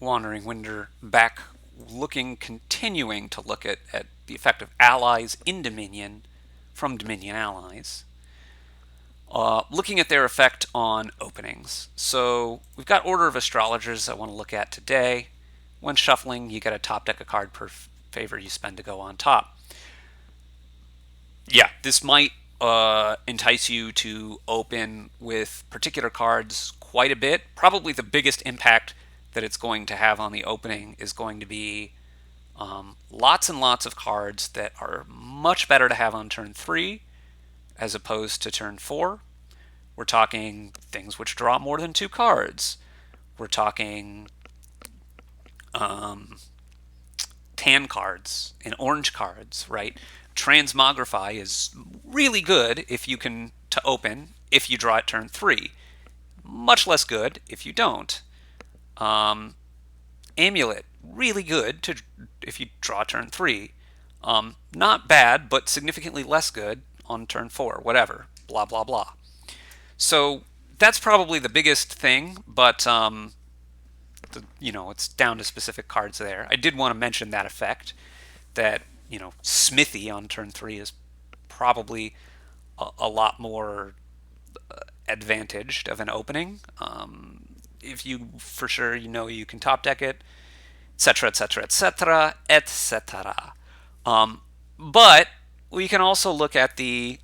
Wandering Winder back continuing to look at the effect of allies in Dominion from Dominion allies. Looking at their effect on openings. So we've got Order of Astrologers I want to look at today. When shuffling, you get a top deck a card per favor you spend to go on top. Yeah, this might entice you to open with particular cards quite a bit. Probably the biggest impact that it's going to have on the opening is going to be lots and lots of cards that are much better to have on turn 3 as opposed to turn 4. We're talking things which draw more than 2 cards. We're talking tan cards and orange cards, right? Transmogrify is really good if you can to open if you draw at turn 3. Much less good if you don't. Amulet, really good to if you draw turn 3. Not bad, but significantly less good on turn 4. Whatever. Blah, blah, blah. So that's probably the biggest thing, but it's down to specific cards there. I did want to mention that effect, that Smithy on turn 3 is probably a lot more advantaged of an opening. If you for sure you can top deck it, etc., etc., etc., etc. But we can also look at the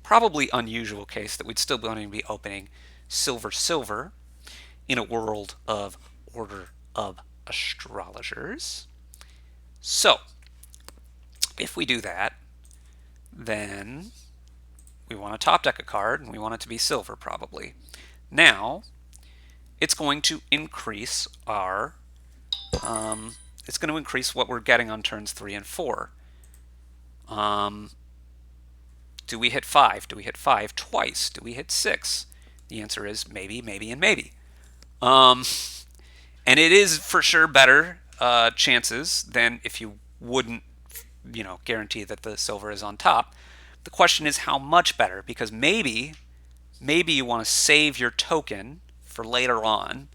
probably unusual case that we'd still going to be opening silver silver in a world of Order of Astrologers. So if we do that, then we want to top deck a card and we want it to be silver probably. Now it's going to increase our what we're getting on turns 3 and 4. Do we hit 5? Do we hit 5 twice? Do we hit 6? The answer is maybe, maybe, and maybe. And it is for sure better chances than if you wouldn't, guarantee that the silver is on top. The question is how much better, because maybe you want to save your token for later on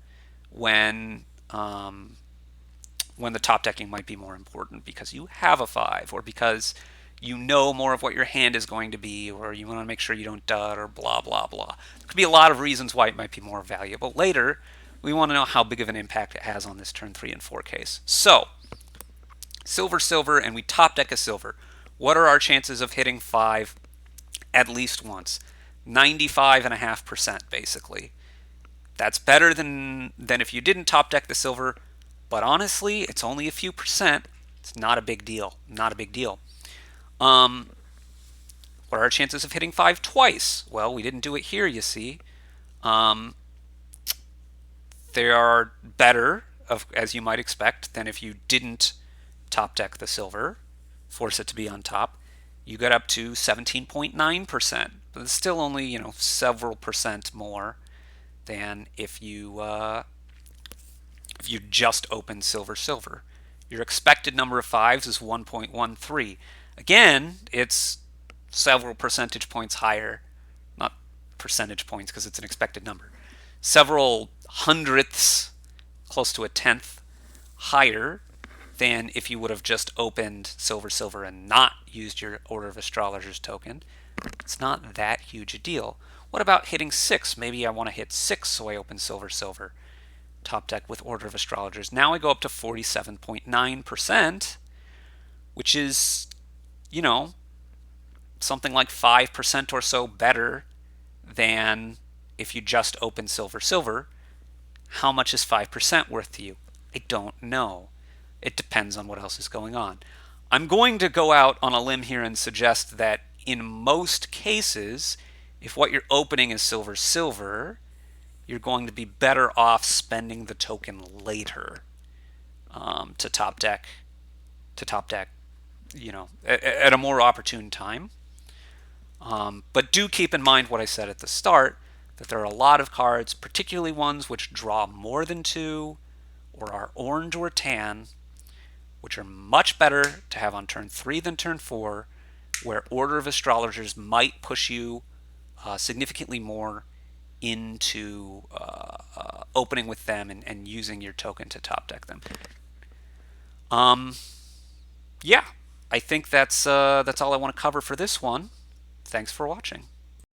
when the top decking might be more important because you have a 5 or because you know more of what your hand is going to be, or you want to make sure you don't dud, or blah, blah, blah. There could be a lot of reasons why it might be more valuable. Later, we want to know how big of an impact it has on this turn 3 and 4 case. So, silver, silver, and we top deck a silver. What are our chances of hitting 5 at least once? 95.5%, basically. That's better than if you didn't top deck the silver, but honestly, it's only a few percent. It's not a big deal. Not a big deal. What are our chances of hitting 5 twice? Well, we didn't do it here, you see. They are better, as you might expect, than if you didn't top deck the silver, force it to be on top. You get up to 17.9%, but it's still only several percent more than if you just open silver silver. Your expected number of 5s is 1.13. Again, it's several percentage points higher, not percentage points because it's an expected number, several hundredths, close to a tenth higher than if you would have just opened silver silver and not used your Order of Astrologers token. It's not that huge a deal. What about hitting 6? Maybe I want to hit 6, so I open silver silver. Top deck with Order of Astrologers. Now I go up to 47.9%, which is, something like 5% or so better than if you just open silver silver. How much is 5% worth to you? I don't know. It depends on what else is going on. I'm going to go out on a limb here and suggest that in most cases, if what you're opening is silver silver, you're going to be better off spending the token later to top deck, at a more opportune time. But do keep in mind what I said at the start, that there are a lot of cards, particularly ones which draw more than 2 or are orange or tan, which are much better to have on turn 3 than turn 4, where Order of Astrologers might push you significantly more into opening with them and using your token to top deck them. Um, yeah, I think that's all I want to cover for this one. Thanks for watching.